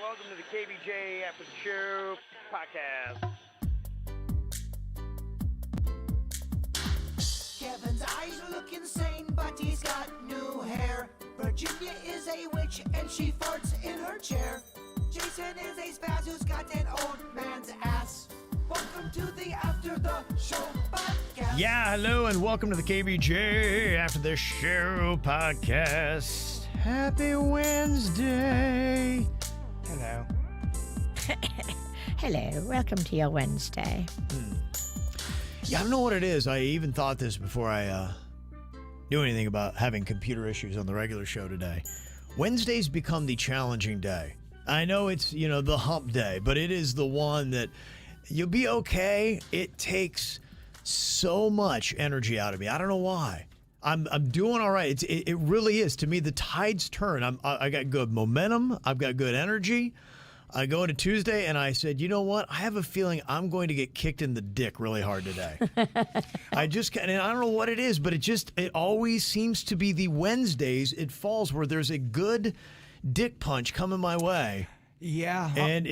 welcome to the KVJ After the Show podcast. Kevin's eyes look insane, but he's got new hair. Virginia is a witch, and she farts in her chair. Jason is a spaz who's got an old man's ass. Welcome to the After the Show podcast. Yeah, hello, and welcome to the KVJ After the Show podcast. Happy Wednesday. Hello. Hello, welcome to your Wednesday. Yeah, I don't know what it is. I even thought this before I knew anything about having computer issues on the regular show today. Wednesdays become the challenging day. I know it's, the hump day, but it is the one that you'll be okay. It takes so much energy out of me. I don't know why. I'm doing all right. It really is. To me, the tides turn. I got good momentum. I've got good energy. I go into Tuesday and I said, you know what? I have a feeling I'm going to get kicked in the dick really hard today. And I don't know what it is, but it always seems to be the Wednesdays it falls where there's a good dick punch coming my way. Yeah. And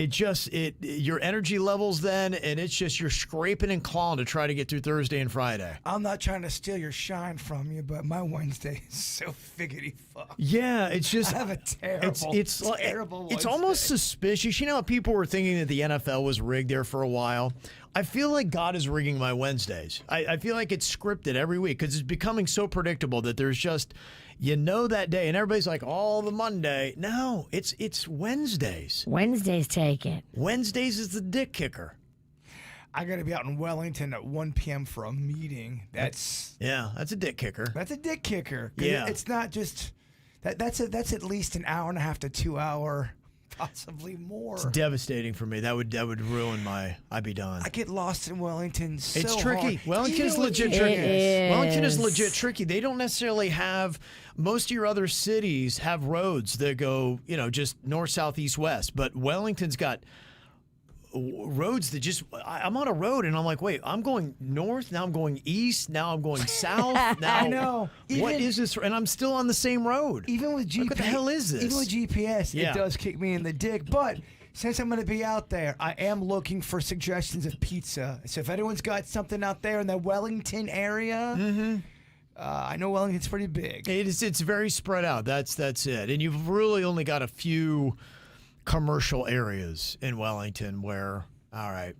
your energy levels then, and it's just you're scraping and clawing to try to get through Thursday and Friday. I'm not trying to steal your shine from you, but my Wednesday is so figgity fuck. Yeah, it's just I have a terrible it's Wednesday. almost suspicious. You know how people were thinking that the NFL was rigged there for a while? I feel like God is rigging my Wednesdays. I feel like it's scripted every week because it's becoming so predictable that there's just, that day, and everybody's like, the Monday. No, it's Wednesdays. Wednesdays take it. Wednesdays is the dick kicker. I got to be out in Wellington at 1 p.m. for a meeting. That's a dick kicker. That's a dick kicker. Yeah. It's not just that's at least an hour and a half to 2 hour, possibly more. It's devastating for me. That would ruin I'd be done. I get lost in Wellington so It's tricky. hard. Wellington's legit It tricky. is. Wellington is legit tricky. They don't necessarily have, most of your other cities have roads that go, just north, south, east, west. But Wellington's got roads that I'm on a road and I'm like, wait, I'm going north, now I'm going east, now I'm going south. Now, I know. What is this? And I'm still on the same road. Even with GPS, what the hell is this? Even with GPS, Yeah. it does kick me in the dick. But since I'm going to be out there, I am looking for suggestions of pizza. So if anyone's got something out there in the Wellington area, I know Wellington's pretty big. It's very spread out. That's it. And you've really only got a few commercial areas in Wellington where, all right,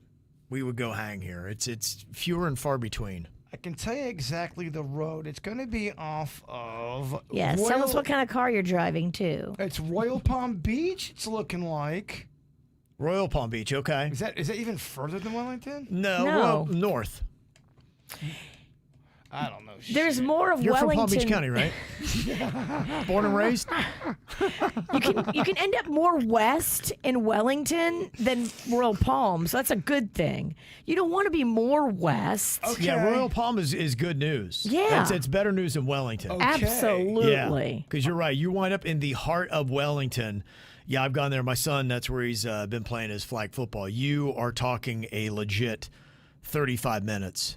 we would go hang here. It's fewer and far between. I can tell you exactly the road. It's going to be off of Yeah, tell us what kind of car you're driving, too. It's Royal Palm Beach, it's looking like. Royal Palm Beach, okay. Is that even further than Wellington? No. No. North. I don't know. There's more of You're Wellington. from Palm Beach County, right? Born and raised? You can end up more west in Wellington than Royal Palm, so that's a good thing. You don't want to be more west. Okay. Yeah, Royal Palm is good news. Yeah. It's better news than Wellington. Okay. Absolutely. Because you're right. You wind up in the heart of Wellington. Yeah, I've gone there. My son, that's where he's been playing his flag football. You are talking a legit 35 minutes.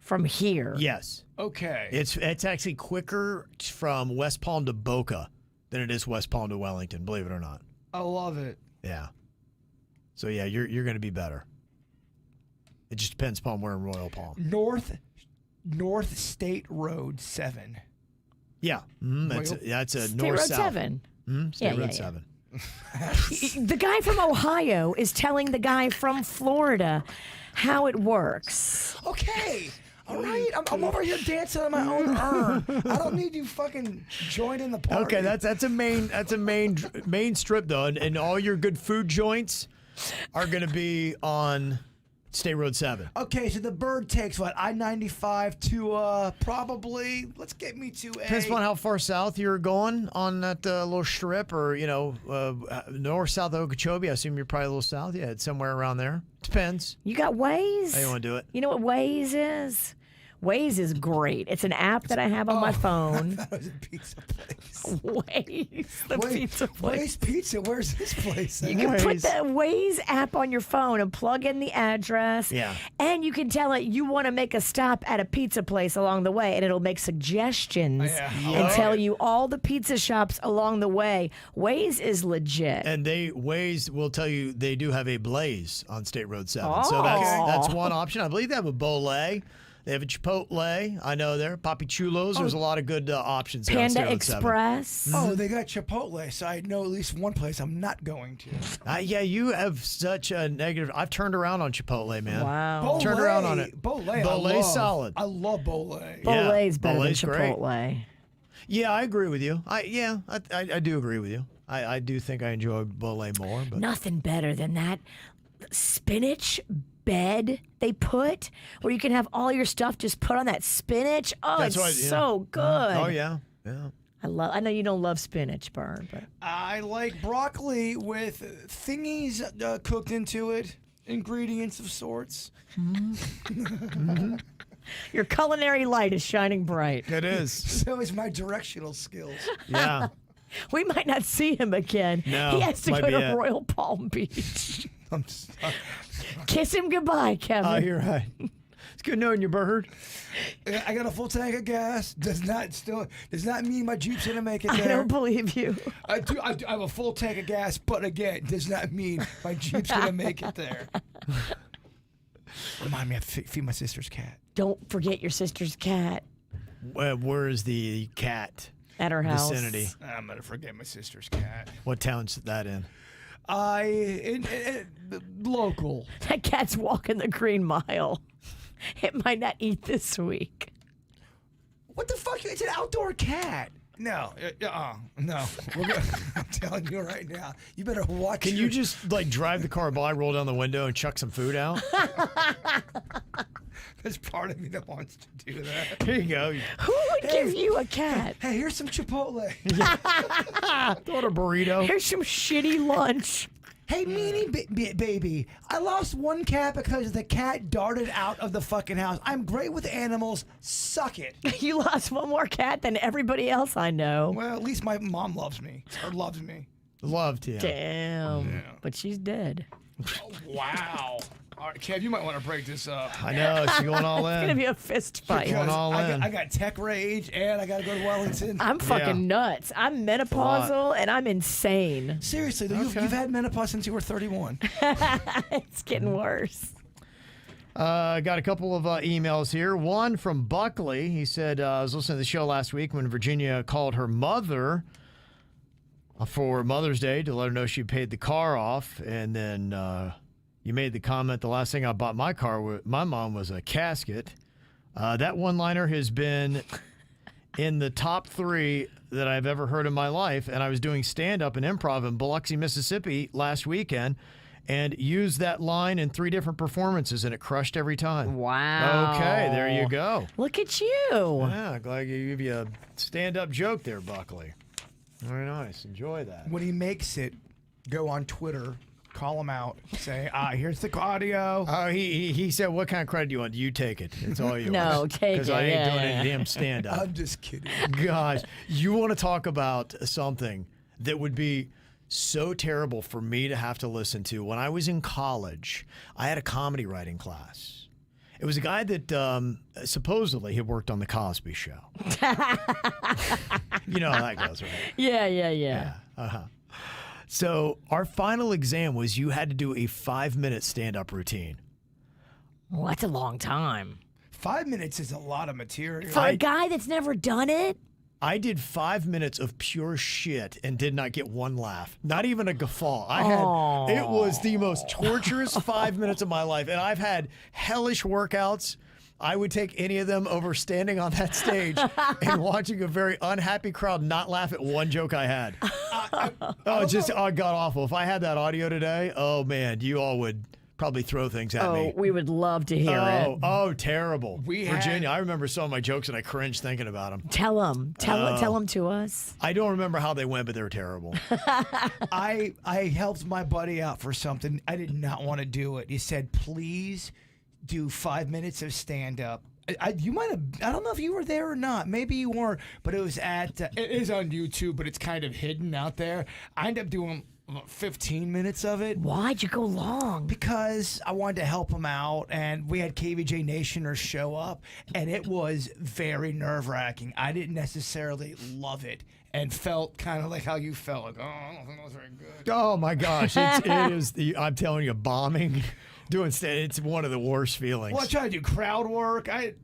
From here. Yes. Okay. It's actually quicker from West Palm to Boca than it is West Palm to Wellington, believe it or not. I love it. Yeah. So, yeah, you're going to be better. It just depends upon where in Royal Palm. North State Road 7. Yeah. That's a State north-south. Road 7. State Yeah, Road yeah, 7. The guy from Ohio is telling the guy from Florida how it works. Okay. All right. I'm over here dancing on my own urn. I don't need you fucking joining the party. Okay, that's a main strip though, and all your good food joints are going to be on State Road 7. Okay, so the bird takes what, I-95 to probably, let's get me to Depends upon how far south you're going on that little strip, or north, south of Okeechobee. I assume you're probably a little south. Yeah, it's somewhere around there. Depends. You got Waze? How you want to do it? You know what Waze is? Waze is great. It's an app that I have on my phone. That was a pizza place. Waze, the pizza place. Waze Pizza. Where's this place? You can put the Waze app on your phone and plug in the address. Yeah. And you can tell it you want to make a stop at a pizza place along the way, and it'll make suggestions and tell you all the pizza shops along the way. Waze is legit. And Waze will tell you they do have a Blaze on State Road 7. So that's one option. I believe they have a Bolé. They have a Chipotle. I know there. Papi Chulos. There's a lot of good options there on State Panda Road 7. Express. Oh, they got Chipotle, so I know at least one place I'm not going to. Yeah, you have such a negative. I've turned around on Chipotle, man. Wow. Turned around on it. Bolé's solid. I love Bolé. Bolé's better Bolé's than great. Chipotle. Yeah, I agree with you. I do agree with you. I do think I enjoy Bolé more. But Nothing better than that spinach bed they put where you can have all your stuff just put on that spinach. Oh, That's it's what- yeah. so good. Oh yeah. I know you don't love spinach, Bird, but I like broccoli with thingies cooked into it, ingredients of sorts. your culinary light is shining bright. It is. So is my directional skills. Yeah. We might not see him again. No, he has to might go be to it. Royal Palm Beach. I'm sorry. Kiss him goodbye, Kevin. Oh, you're right. It's good knowing you, Bird. I got a full tank of gas. Does not mean my Jeep's gonna make it I there. don't believe you. I have a full tank of gas, but again, does not mean my Jeep's gonna make it there. Remind me, I have to feed my sister's cat. Don't forget your sister's cat Where is the cat at her house. vicinity? I'm gonna forget my sister's cat. What town's that in? Local. That cat's walking the Green Mile. It might not eat this week. What the fuck? It's an outdoor cat. No, no. I'm telling you right now. You better watch. Can you just like drive the car by, roll down the window, and chuck some food out? There's part of me that wants to do that. Here you go. Who would give you a cat? Hey, here's some Chipotle. Throw it a burrito. Here's some shitty lunch. Hey, meanie baby, I lost one cat because the cat darted out of the fucking house. I'm great with animals. Suck it. You lost one more cat than everybody else I know. Well, at least my mom loves me. Or loves me. Loved you. Damn. Yeah. But she's dead. Oh, wow. All right, Kev, you might want to break this up. I know. She's going all It's going to in. be a fist fight. Going Because all in. I got tech rage and I got to go to Wellington. I'm fucking nuts. I'm menopausal and I'm insane. Seriously, though, you've had menopause since you were 31. It's getting worse. Got a couple of emails here. One from Buckley. He said, I was listening to the show last week when Virginia called her mother for Mother's Day to let her know she paid the car off. And then you made the comment, the last thing I bought my mom was a casket. That one-liner has been in the top 3 that I've ever heard in my life. And I was doing stand-up and improv in Biloxi, Mississippi last weekend and used that line in 3 different performances, and it crushed every time. Wow. Okay, there you go. Look at you. Yeah, glad to give you a stand-up joke there, Buckley. Very nice. Enjoy that. When he makes it, go on Twitter, call him out, say, here's the audio. He said, what kind of credit do you want? You take it. It's all yours. No, take it. Because I ain't doing yeah. any damn stand-up. I'm just kidding. Gosh, you want to talk about something that would be so terrible for me to have to listen to. When I was in college, I had a comedy writing class. It was a guy that supposedly had worked on The Cosby Show. You know how that goes, right? Yeah. Uh-huh. So our final exam was you had to do a 5-minute stand-up routine. Well, that's a long time. 5 minutes is a lot of material. For a guy that's never done it? I did 5 minutes of pure shit and did not get one laugh. Not even a guffaw. It was the most torturous 5 minutes of my life. And I've had hellish workouts. I would take any of them over standing on that stage and watching a very unhappy crowd not laugh at one joke I had. God awful. If I had that audio today, oh man, you all would probably throw things at me. We would love to hear it. Oh, terrible. Had- Virginia, I remember some of my jokes and I cringed thinking about them. Tell them to us. I don't remember how they went, but they were terrible. I helped my buddy out for something. I did not want to do it. He said, please do 5 minutes of stand-up You might have. I don't know if you were there or not. Maybe you weren't, but it was at. It is on YouTube, but it's kind of hidden out there. I ended up doing 15 minutes of it. Why'd you go long? Because I wanted to help them out, and we had KVJ Nationers show up, and it was very nerve-wracking. I didn't necessarily love it, and felt kind of like how you felt. Like, oh, I don't think that was very good. Oh my gosh, it is. I'm telling you, bombing, it's one of the worst feelings. Well, I tried to do crowd work. I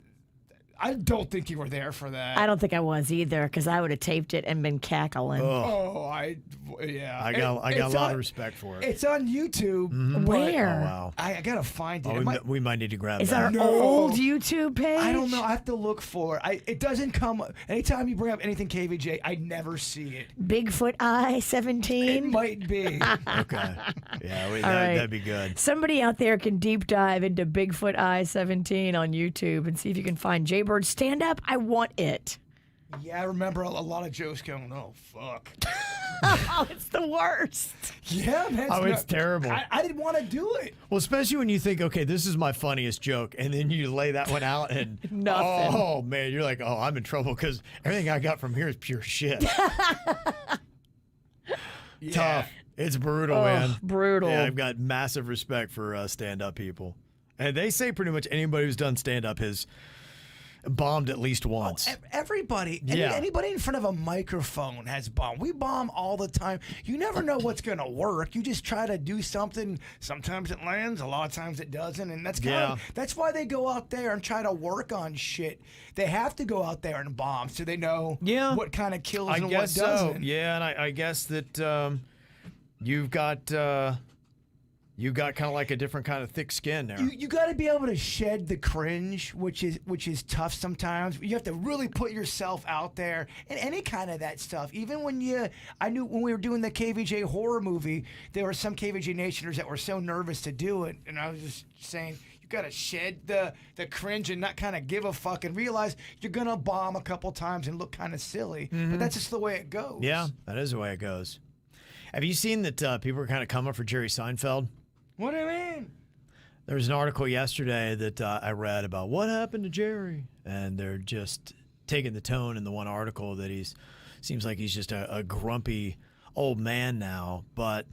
don't think you were there for that. I don't think I was either, because I would have taped it and been cackling. Yeah. I got a lot of respect for it. It's on YouTube. Mm-hmm. Where? Oh, wow. I gotta find it. We might need to grab Is that. our old YouTube page? I don't know. I have to look for it. It doesn't come. Anytime you bring up anything KVJ, I never see it. Bigfoot Eye 17? It might be. Okay. Yeah, right. that'd be good. Somebody out there can deep dive into Bigfoot Eye 17 on YouTube and see if you can find Jbird stand up. I want it. Yeah, I remember a lot of jokes going, oh, fuck. Oh, it's the worst. Yeah, man. It's terrible. I didn't want to do it. Well, especially when you think, okay, this is my funniest joke, and then you lay that one out, and Nothing. Oh man, you're like, oh, I'm in trouble because everything I got from here is pure shit. Yeah. Tough. It's brutal, man. Brutal. Yeah, I've got massive respect for stand-up people, and they say pretty much anybody who's done stand-up has bombed at least once. Everybody, anybody in front of a microphone has bombed. We bomb all the time. You never know what's going to work. You just try to do something. Sometimes it lands, a lot of times it doesn't, and that's why they go out there and try to work on shit. They have to go out there and bomb so they know what kind of kills and what doesn't. Yeah, and I guess that you've got kind of like a different kind of thick skin there. You got to be able to shed the cringe, which is tough sometimes. You have to really put yourself out there and any kind of that stuff. Even I knew when we were doing the KVJ horror movie, there were some KVJ Nationers that were so nervous to do it, and I was just saying, you got to shed the cringe and not kind of give a fuck and realize you're going to bomb a couple times and look kind of silly. Mm-hmm. But that's just the way it goes. Yeah, that is the way it goes. Have you seen that people are kind of coming for Jerry Seinfeld? What do you mean? There was an article yesterday that I read about what happened to Jerry, and they're just taking the tone in the one article that seems like he's just a grumpy old man now. But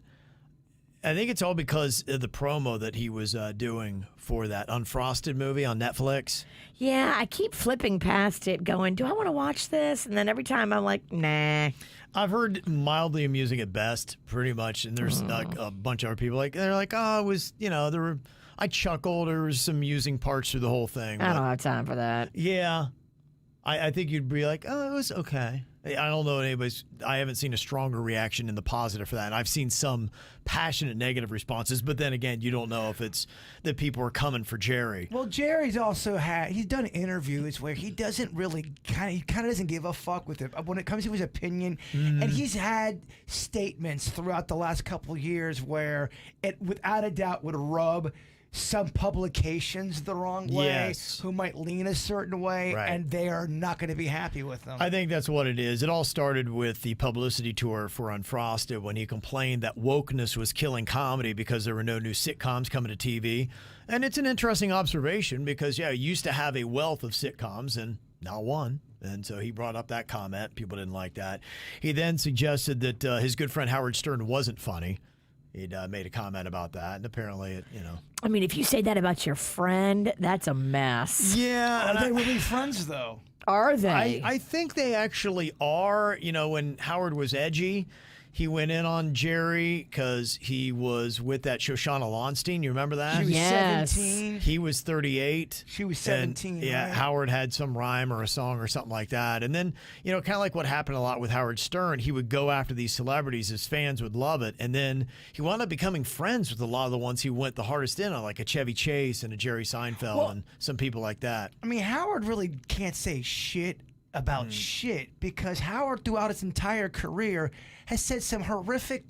I think it's all because of the promo that he was doing for that Unfrosted movie on Netflix. Yeah, I keep flipping past it going, do I want to watch this? And then every time I'm like, nah. I've heard mildly amusing at best, pretty much, and there's like a bunch of other people they're like, oh, it was, I chuckled. There was some amusing parts through the whole thing. I don't have time for that. Yeah, I think you'd be like, oh, it was okay. I don't know I haven't seen a stronger reaction in the positive for that. And I've seen some passionate negative responses, but then again, you don't know if it's that people are coming for Jerry. Well, Jerry's also he's done interviews where he doesn't really he kind of doesn't give a fuck with it when it comes to his opinion. Mm-hmm. And he's had statements throughout the last couple of years where it without a doubt would rub some publications the wrong way, who might lean a certain way, and they are not going to be happy with them. I think that's what it is. It all started with the publicity tour for Unfrosted when he complained that wokeness was killing comedy because there were no new sitcoms coming to TV. And it's an interesting observation because, he used to have a wealth of sitcoms and not one. And so he brought up that comment. People didn't like that. He then suggested that his good friend Howard Stern wasn't funny. He'd made a comment about that, and apparently, I mean, if you say that about your friend, that's a mess. Yeah. Are they really friends, though? Are they? I think they actually are. When Howard was edgy, he went in on Jerry because he was with that Shoshana Lonstein. You remember that? She was 17. He was 38. She was 17. And, yeah, right? Howard had some rhyme or a song or something like that. And then, kind of like what happened a lot with Howard Stern, he would go after these celebrities. His fans would love it. And then he wound up becoming friends with a lot of the ones he went the hardest in on, like a Chevy Chase and a Jerry Seinfeld and some people like that. I mean, Howard really can't say shit about shit because Howard throughout his entire career has said some horrific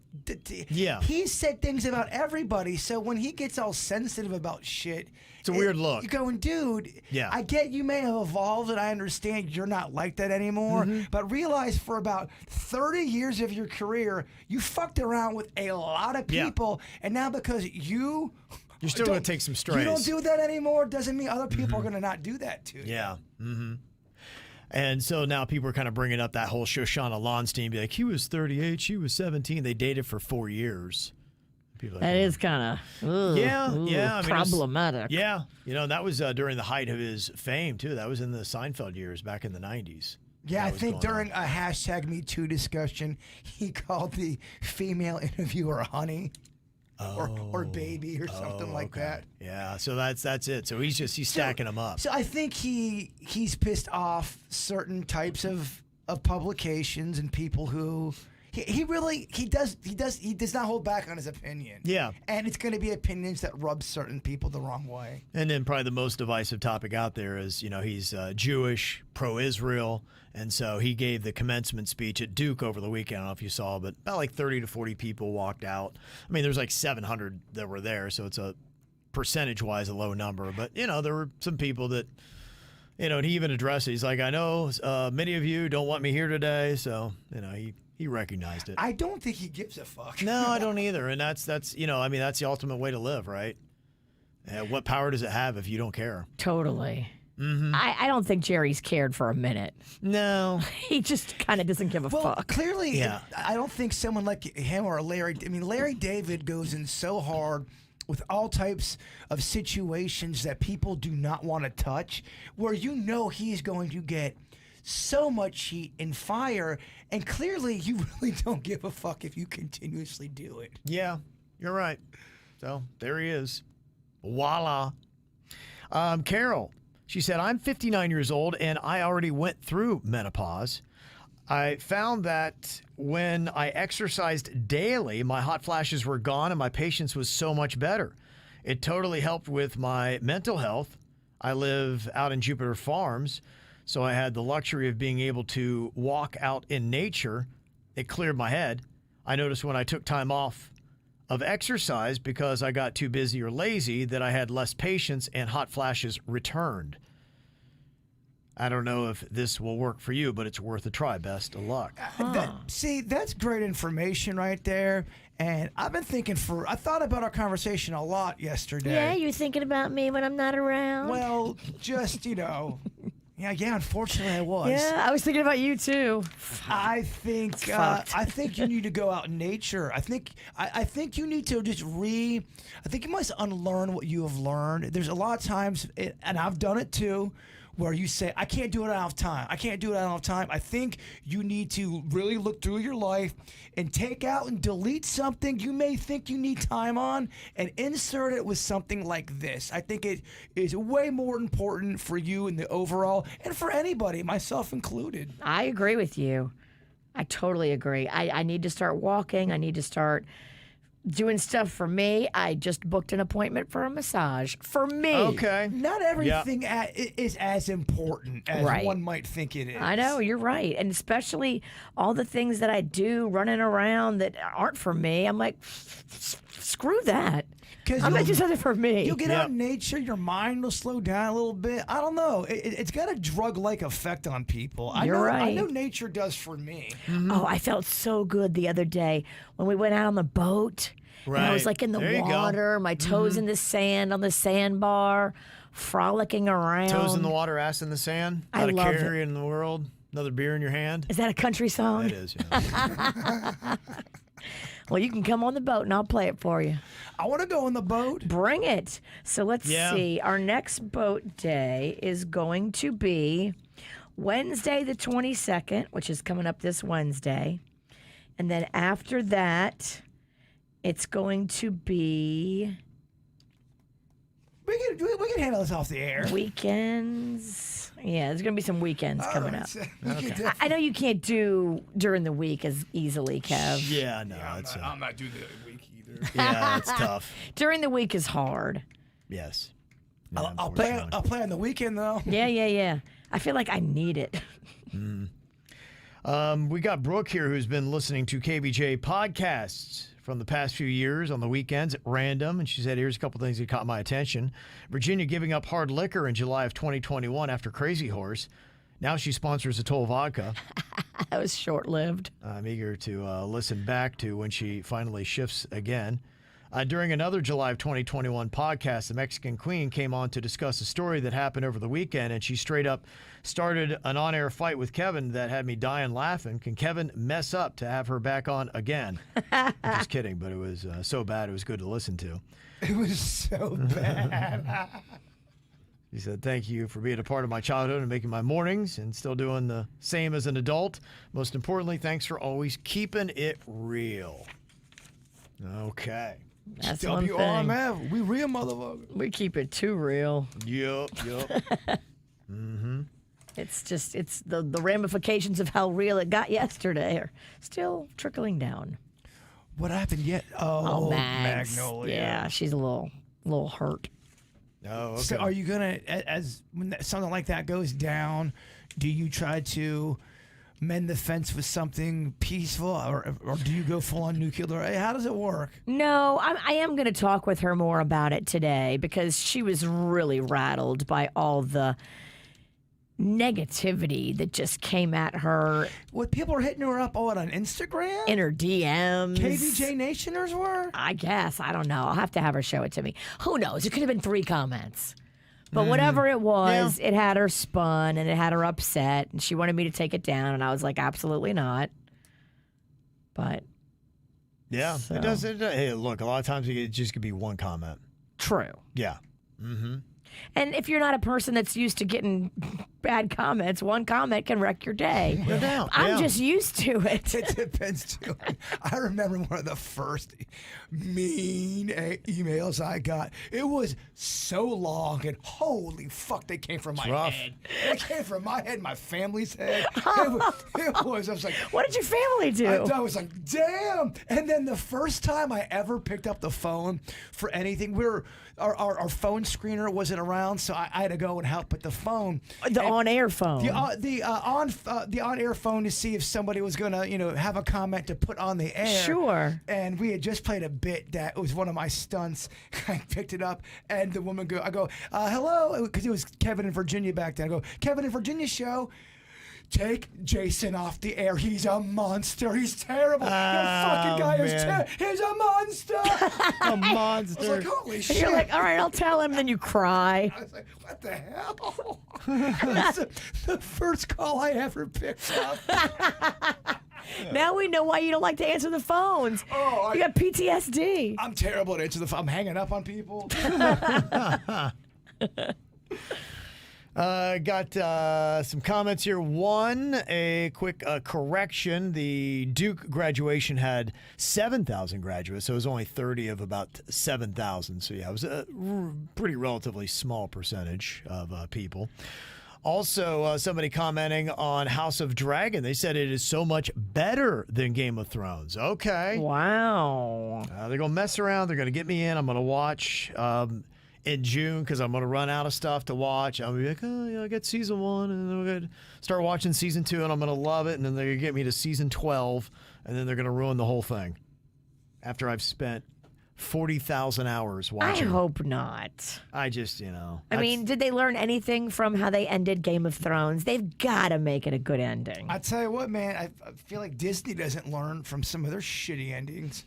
he's said things about everybody, so when he gets all sensitive about shit, it's a weird look. You're going, dude, I get you may have evolved and I understand you're not like that anymore, but realize for about 30 years of your career you fucked around with a lot of people, and now because you You're still going to take some strays. You don't do that anymore doesn't mean other people are going to not do that too. Yeah. Mm-hmm. And so now people are kind of bringing up that whole Shoshana Lonstein, be like, he was 38, she was 17. They dated for 4 years. People are like, That is kind of yeah. I mean, it was- problematic. yeah. That was during the height of his fame, too. That was in the Seinfeld years back in the 90s. Yeah, I That was think going during a hashtag Me Too discussion, he called the female interviewer honey or baby or something like that. Yeah, so that's it. So he's stacking them up. So I think he's pissed off certain types of publications and people who he does not hold back on his opinion. Yeah. And it's going to be opinions that rub certain people the wrong way. And then probably the most divisive topic out there is, he's Jewish, pro-Israel, and so he gave the commencement speech at Duke over the weekend. I don't know if you saw, but about like 30 to 40 people walked out. I mean, there's like 700 that were there, so it's a percentage-wise a low number. But, there were some people that, and he even addressed it. He's like, I know many of you don't want me here today, so, he recognized it. I don't think he gives a fuck. No, I don't either. And that's that's the ultimate way to live, right? What power does it have if you don't care? Totally. Mm-hmm. I don't think Jerry's cared for a minute. No. He just kind of doesn't give a fuck. Clearly, Yeah. I don't think someone like him or Larry. I mean, Larry David goes in so hard with all types of situations that people do not want to touch, where he's going to get so much heat and fire, and clearly you really don't give a fuck if you continuously do it. Yeah, you're right. So there he is. Voila. Carol, she said, I'm 59 years old and I already went through menopause. I found that when I exercised daily, my hot flashes were gone and my patience was so much better. It totally helped with my mental health. I live out in Jupiter Farms, so I had the luxury of being able to walk out in nature. It cleared my head. I noticed when I took time off of exercise because I got too busy or lazy that I had less patience and hot flashes returned. I don't know if this will work for you, but it's worth a try. Best of luck. That's great information right there. And I've been thinking I thought about our conversation a lot yesterday. Yeah, you're thinking about me when I'm not around. Well, just, Yeah, unfortunately I was. Yeah, I was thinking about you too. I think you need to go out in nature. I think you need to I think you must unlearn what you have learned. There's a lot of times, and I've done it too, where you say, I can't do it, I don't have time. I can't do it, I don't have time. I think you need to really look through your life and take out and delete something you may think you need time on and insert it with something like this. I think it is way more important for you in the overall and for anybody, myself included. I agree with you. I totally agree. I need to start walking. I need to start doing stuff for me. I just booked an appointment for a massage for me. Okay. Not everything is as important as Right. one might think it is. I know, you're right. And especially all the things that I do running around that aren't for me. I'm like, screw that. 'Cause I'm you'll- not just something for me. You'll get out in nature, your mind will slow down a little bit. I don't know. It's got a drug-like effect on people. I You're know, right. I know nature does for me. Oh, I felt so good the other day when we went out on the boat. And I was Right. like in the There you go. water, my toes in the sand on the sandbar, frolicking around. Toes in the water, ass in the sand. I Not a love carrier in the world. Another beer in your hand. Is that a country song? It is. Yeah. Well, you can come on the boat and I'll play it for you. I want to go on the boat. Bring it. So let's Yeah. see. Our next boat day is going to be Wednesday the 22nd, which is coming up this Wednesday. And then after that, it's going to be We can handle this off the air. weekends. Yeah, there's going to be some weekends coming up. Okay. I know you can't do during the week as easily, Kev. Yeah, no, I'm not doing the week either. yeah, it's tough. During the week is hard. Yes. Yeah, I'll play unfortunately. on the weekend though. Yeah. I feel like I need it. We got Brooke here who's been listening to KVJ podcasts from the past few years on the weekends at random. And she said, here's a couple things that caught my attention. Virginia giving up hard liquor in July of 2021 after Crazy Horse. Now she sponsors Atoll Vodka. That was short-lived. I'm eager to listen back to when she finally shifts again. During another July of 2021 podcast, the Mexican Queen came on to discuss a story that happened over the weekend, and she straight up started an on-air fight with Kevin that had me dying laughing. Can Kevin mess up to have her back on again? I'm just kidding, but it was so bad it was good to listen to. It was so bad. He said, thank you for being a part of my childhood and making my mornings and still doing the same as an adult. Most importantly, thanks for always keeping it real. Okay. That's one thing. WRMF, we real motherfucker. We keep it too real. Yep. It's the ramifications of how real it got yesterday are still trickling down. What happened yet? Oh, Mags. Magnolia. Yeah, she's a little hurt. Oh, okay. So are you gonna, as when something like that goes down, do you try to mend the fence with something peaceful, or do you go full on nuclear? Hey, how does it work? No, I am going to talk with her more about it today because she was really rattled by all the negativity that just came at her. What, people are hitting her up on Instagram? In her DMs. KVJ Nationers were? I guess. I don't know. I'll have to have her show it to me. Who knows? It could have been 3 comments. But whatever it was, it had her spun and it had her upset. And she wanted me to take it down. And I was like, absolutely not. But. Yeah, so. it does. Hey, look, a lot of times it just could be one comment. True. Yeah. Mm-hmm. And if you're not a person that's used to getting bad comments, one comment can wreck your day. No doubt. I'm just used to it. It depends, too. I remember one of the first mean emails I got. It was so long, and holy fuck, they came from my rough. head. They came from my head, my family's head. It was, I was like... What did your family do? I was like, damn. And then the first time I ever picked up the phone for anything, our phone screener wasn't around, so I had to go and help with the phone. The on-air phone. The on-air phone to see if somebody was gonna, have a comment to put on the air. Sure. And we had just played a bit that was one of my stunts. I picked it up, and the woman I go, hello, because it was Kevin in Virginia back then. I go, Kevin in Virginia show. Take Jason off the air. He's a monster. He's terrible. That fucking guy is terrible. He's a monster. A monster. I was like, holy And shit. you're like, all right, I'll tell him. Then you cry. I was like, what the hell? That's the first call I ever picked up. Now we know why you don't like to answer the phones. Oh, you got PTSD. I'm terrible at answering the phone. I'm hanging up on people. Got some comments here. One, a quick correction. The Duke graduation had 7,000 graduates, so it was only 30 of about 7,000. So, yeah, it was a pretty relatively small percentage of people. Also, somebody commenting on House of Dragon. They said it is so much better than Game of Thrones. Okay. Wow. They're going to mess around. They're going to get me in. I'm going to watch in June because I'm going to run out of stuff to watch. I'll be like, oh, yeah, I got season 1, and then we're going to start watching season 2, and I'm going to love it. And then they're going to get me to season 12, and then they're going to ruin the whole thing after I've spent 40,000 hours watching. I hope not. I just, I mean, did they learn anything from how they ended Game of Thrones? They've got to make it a good ending. I tell you what, man, I feel like Disney doesn't learn from some of their shitty endings.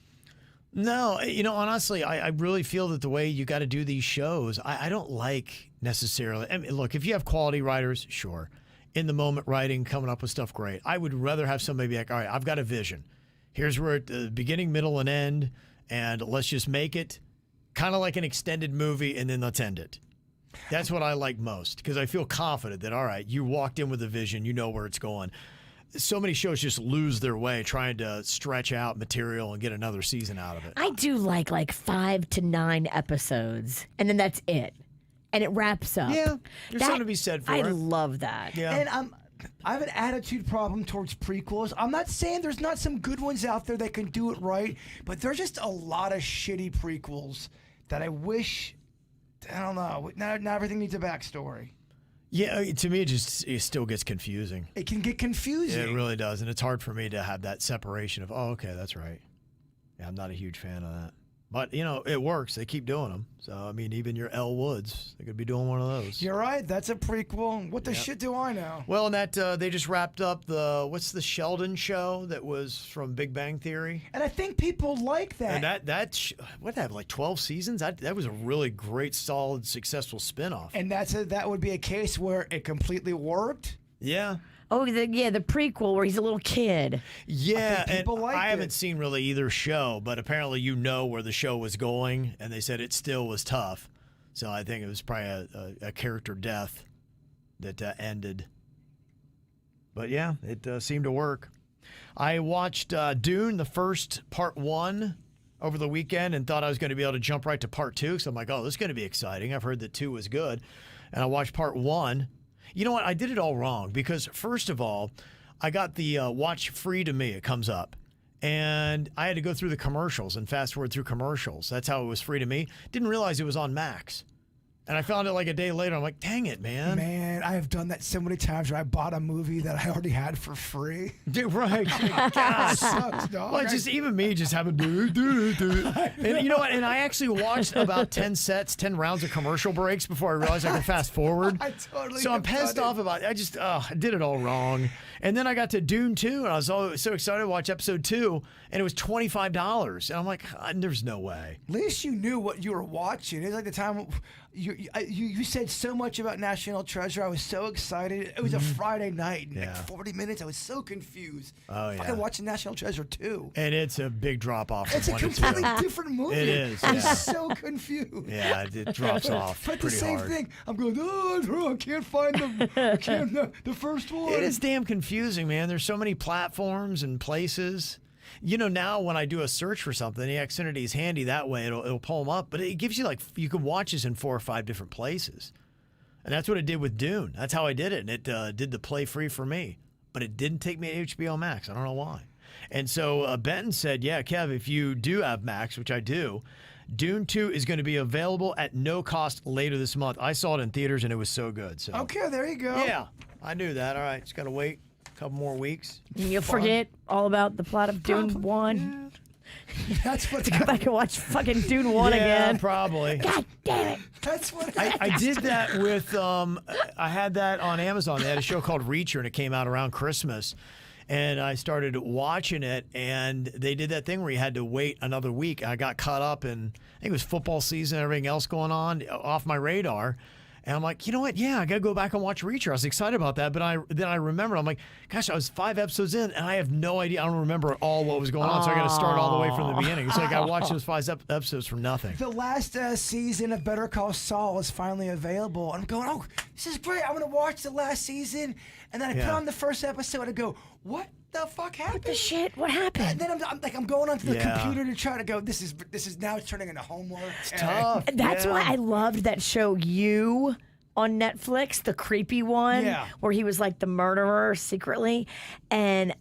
No, honestly, I really feel that the way you got to do these shows, I don't like necessarily. I mean, look, if you have quality writers, sure. In the moment writing, coming up with stuff, great. I would rather have somebody be like, all right, I've got a vision. Here's where the beginning, middle, and end, and let's just make it kind of like an extended movie, and then let's end it. That's what I like most, because I feel confident that, all right, you walked in with a vision, you know where it's going. So many shows just lose their way trying to stretch out material and get another season out of it. I do like 5 to 9 episodes, and then that's it. And it wraps up. Yeah, there's something to be said for it. I love that. Yeah. And I have an attitude problem towards prequels. I'm not saying there's not some good ones out there that can do it right, but there's just a lot of shitty prequels that I wish, I don't know, not everything needs a backstory. Yeah, to me, it still gets confusing. It can get confusing. It really does, and it's hard for me to have that separation of, oh, okay, that's right. Yeah, I'm not a huge fan of that. But, it works. They keep doing them. So, I mean, even your Elle Woods, they could be doing one of those. You're right. That's a prequel. What the shit do I know? Well, and that they just wrapped up what's the Sheldon show that was from Big Bang Theory? And I think people like that. And what that, like 12 seasons? That was a really great, solid, successful spinoff. And that would be a case where it completely worked? Yeah. Oh, the prequel where he's a little kid. Yeah, and I haven't it. seen really either show, but apparently where the show was going, and they said it still was tough. So I think it was probably a character death that ended. But yeah, it seemed to work. I watched Dune, the first part 1, over the weekend, and thought I was going to be able to jump right to part 2. So I'm like, oh, this is going to be exciting. I've heard that 2 was good. And I watched part 1. You know what? I did it all wrong because, first of all, I got the watch free to me. It comes up. And I had to go through the commercials and fast forward through commercials. That's how it was free to me. Didn't realize it was on Max. And I found it like a day later. I'm like, dang it, man. Man, I have done that so many times where I bought a movie that I already had for free. Dude, right. God, sucks, dog. Well, just even me just having and you know what? And I actually watched about 10 rounds of commercial breaks before I realized I could fast forward. I totally So I'm have pissed done off about it. I did it all wrong. And then I got to Dune 2, and I was so excited to watch episode 2, and it was $25. And I'm like, there's no way. At least you knew what you were watching. It's like the time you said so much about National Treasure. I was so excited. It was a Friday night. And like 40 minutes. I was so confused. Oh, yeah. I could watch National Treasure too. And it's a big drop off. It's a completely different movie. It is. I Yeah. was so confused. Yeah, it drops off But the pretty same hard. thing. I'm going, I can't find the first one. It is damn confusing, man. There's so many platforms and places. Now when I do a search for something, the Xfinity is handy that way. It'll pull them up, but it gives you you can watch this in 4 or 5 different places. And that's what it did with Dune. That's how I did it. And it did the play free for me, but it didn't take me to HBO Max. I don't know why. And so Benton said, yeah, Kev, if you do have Max, which I do, Dune 2 is going to be available at no cost later this month. I saw it in theaters and it was so good. So Okay, there you go. yeah, I knew that. All right, just got to wait a couple more weeks. You'll forget all about the plot of Dune 1. That's what Go back and watch fucking Dune 1 Yeah, again. probably. God damn it. That's what I did that with, I had that on Amazon. They had a show called Reacher, and it came out around Christmas. And I started watching it, and they did that thing where you had to wait another week. I got caught up in, I think it was football season, everything else going on, off my radar. And I'm like, you know what? Yeah, I got to go back and watch Reacher. I was excited about that, but then I remembered, I'm like, gosh, I was 5 episodes in, and I have no idea. I don't remember at all what was going on, so I got to start all the way from the beginning. It's like I watched those 5 episodes from nothing. The last season of Better Call Saul is finally available. I'm going, oh, this is great. I'm going to watch the last season. And then I put on the first episode and go, what the fuck happened? What the shit? What happened? And then I'm going onto the computer to try to go, this is now it's turning into homework. It's tough. That's why I loved that show, You, on Netflix, the creepy one, where he was like the murderer secretly. And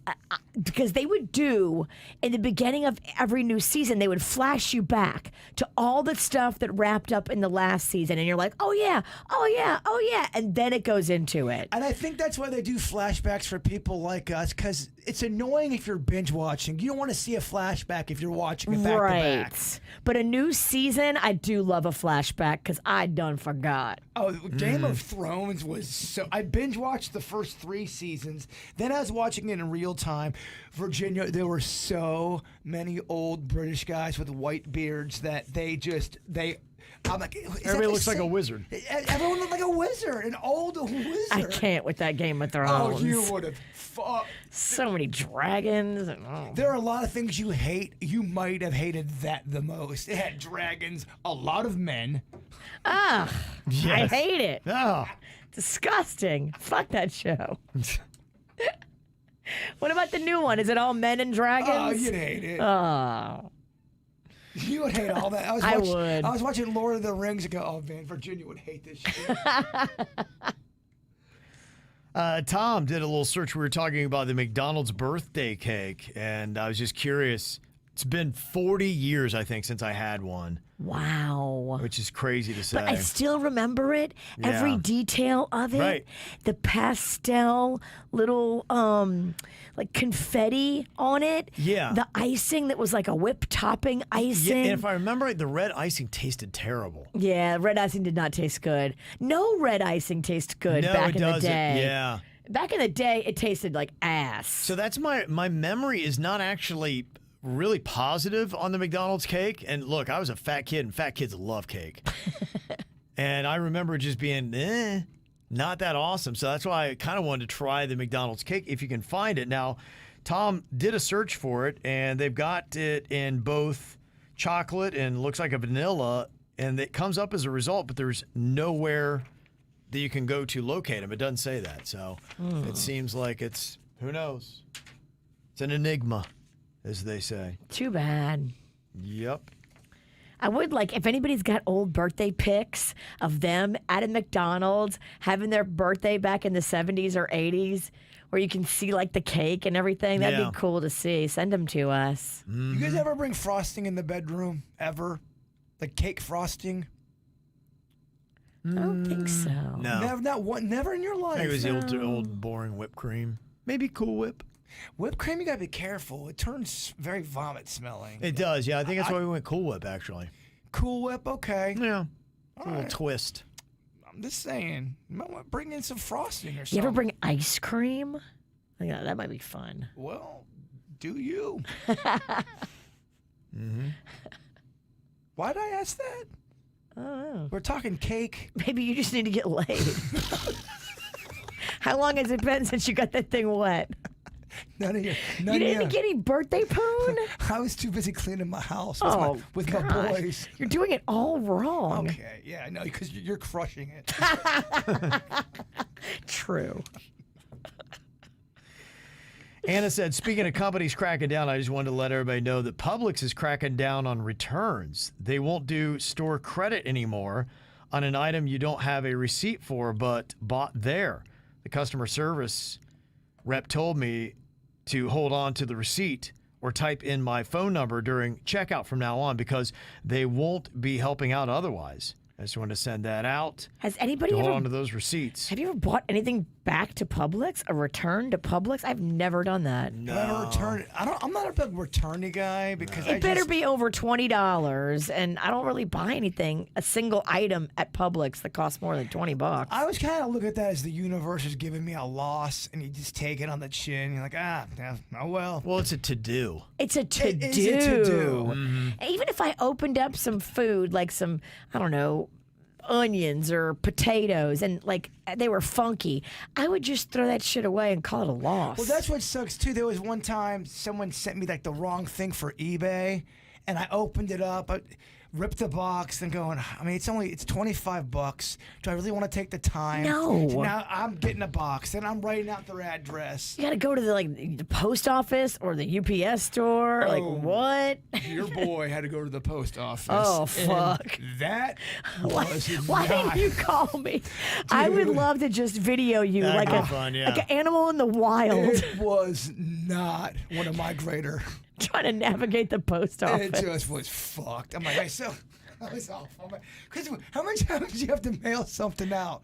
because they would do, in the beginning of every new season, they would flash you back to all the stuff that wrapped up in the last season. And you're like, oh yeah, oh yeah, oh yeah. And then it goes into it. And I think that's why they do flashbacks for people like us, because it's annoying if you're binge watching. You don't want to see a flashback if you're watching it back to back. But a new season, I do love a flashback because I done forgot. Oh, Game of Thrones was so... I binge watched the first 3 seasons. Then I was watching it in real time. Virginia, there were so many old British guys with white beards that I'm like, Everybody looks like a wizard. Everyone looked like a wizard, an old wizard. I can't with that Game of Oh, Thrones. you would have... So many dragons. There are a lot of things you hate. You might have hated that the most. It had dragons, a lot of men. I hate it. Oh. Disgusting. Fuck that show. What about the new one? Is it all men and dragons? Oh, you'd hate it. Oh. You would hate all that. I would. I was watching Lord of the Rings and go, oh man, Virginia would hate this shit. Tom did a little search. We were talking about the McDonald's birthday cake, and I was just curious. It's been 40 years, I think, since I had one, Wow. which is crazy to say. But I still remember it. Every Yeah. detail of it. Right. The pastel little like confetti on it. Yeah. The icing that was like a whipped topping Yeah, icing. and if I remember right, the red icing tasted terrible. Yeah, red icing did not taste good. No red icing tasted good No, back it in doesn't. the day. Yeah. Back in the day, it tasted like ass. So that's my memory is not actually really positive on the McDonald's cake. And look, I was a fat kid, and fat kids love cake. And I remember just being, not that awesome. So that's why I kind of wanted to try the McDonald's cake if you can find it. Now, Tom did a search for it, and they've got it in both chocolate and looks like a vanilla, and it comes up as a result, but there's nowhere that you can go to locate them. It doesn't say that. So it seems like it's, who knows? It's an enigma, as they say. Too bad. Yep. I would like, if anybody's got old birthday pics of them at a McDonald's having their birthday back in the 70s or 80s, where you can see like the cake and everything, that'd Yeah. be cool to see. Send them to us. You guys ever bring frosting in the bedroom? Ever? Like cake frosting? I don't think so. No. Never in your life. I think it was the old boring whipped cream. Maybe Cool Whip. Whipped cream, you gotta be careful. It turns very vomit smelling. It does, yeah. I think that's why we went Cool Whip, actually. Cool Whip, okay. Yeah. A little right. twist. I'm just saying, you might want to bring in some frosting or You something. ever bring ice cream? I think that might be fun. Well, do you? Why'd I ask that? I don't know. We're talking cake. Maybe you just need to get laid. How long has it been since you got that thing wet? None of you. You didn't get any birthday poon? I was too busy cleaning my house with my gosh. boys. You're doing it all wrong. Okay, yeah, I know, because you're crushing it. True. Anna said, speaking of companies cracking down, I just wanted to let everybody know that Publix is cracking down on returns. They won't do store credit anymore on an item you don't have a receipt for but bought there. The customer service rep told me to hold on to the receipt or type in my phone number during checkout from now on because they won't be helping out otherwise. I just wanted to send that out. Has anybody to hold ever on to those receipts. Have you ever bought anything back to Publix? A return to Publix? I've never done that. Have I ever returned? I'm not a big returny guy because It better be over $20, and I don't really buy anything, a single item at Publix that costs more than $20. I was kind of looking at that as the universe is giving me a loss, and you just take it on the chin. You're like, yeah, oh well. Well, it's a to-do. It's a to-do. It is a to-do. Even if I opened up some food, like some, I don't know, onions or potatoes, and like they were funky, I would just throw that shit away and call it a loss. Well, that's what sucks too. There was one time someone sent me like the wrong thing for eBay, and I opened it up, I ripped the box, and going, I mean, it's $25. Do I really want to take the time? No. Now I'm getting a box, and I'm writing out their address. You got to go to the post office or the UPS store. Like, what? Your boy had to go to the post office. Oh, and fuck. That was Why not. didn't you call me? I would love to just video you That'd like be fun, yeah. like an animal in the wild It was not one of my greater. trying to navigate the post It office. just was fucked. I'm like, hey, so I was off. Because how many times do you have to mail something out?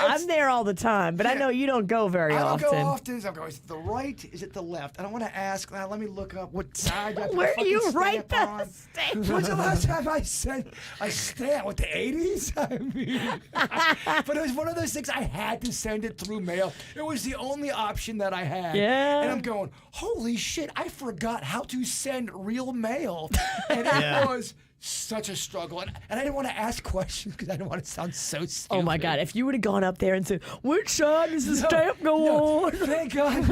I'm there all the time, but I know you don't go very I don't often. go often. So I'm going, is it the right? Is it the left? I don't want to ask. Now, let me look up what side I have to Where do fucking you stamp write the on. stamp? When's the last time I said I stamped? What, the 80s? I mean, but it was one of those things I had to send it through mail. It was the only option that I had. Yeah. And I'm going, holy shit, I forgot how to send real mail. And Yeah. it was such a struggle. And I didn't want to ask questions because I didn't want to sound so stupid. Oh my God! If you would have gone up there and said, "Which side does the stamp go No, on?" thank God.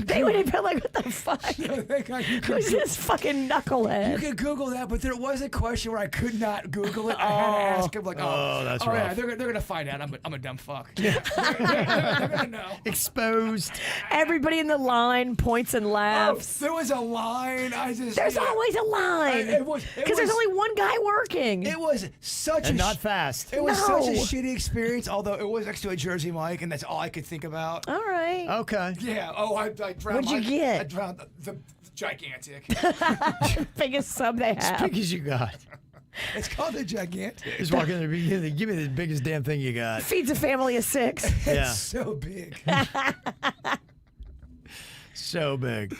They would have been like, "What the fuck? Thank God you could Who's this fucking You knucklehead?" could Google that, but there was a question where I could not Google it. I had to ask him, like, Oh, that's yeah, rough. they're gonna find out I'm a dumb fuck. they're gonna know. Exposed. Everybody in the line points and laughs. There was a line. There's always a line it because there's was- only one guy working. It was such And a not fast. It was such a No. shitty experience experience, although it was next to a Jersey Mike, and that's all I could think about. All right. Okay. Yeah. Oh, I drowned. What'd you get? I drowned the gigantic. Biggest sub they As have. big as you got. It's called the gigantic. Just walk in there, give me the biggest damn thing you got. Feeds a family of 6. Yeah. It's so big. So big.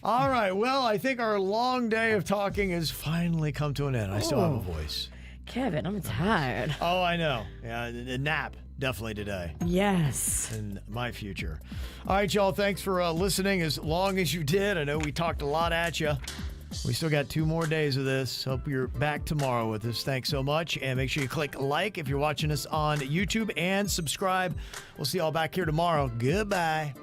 All right. Well, I think our long day of talking has finally come to an end. I still have a voice. Kevin, I'm tired. Oh, I know. Yeah, a nap definitely today Yes. in my future. All right, y'all. Thanks for listening as long as you did. I know we talked a lot at you. We still got 2 more days of this. Hope you're back tomorrow with us. Thanks so much. And make sure you click like if you're watching us on YouTube and subscribe. We'll see y'all back here tomorrow. Goodbye.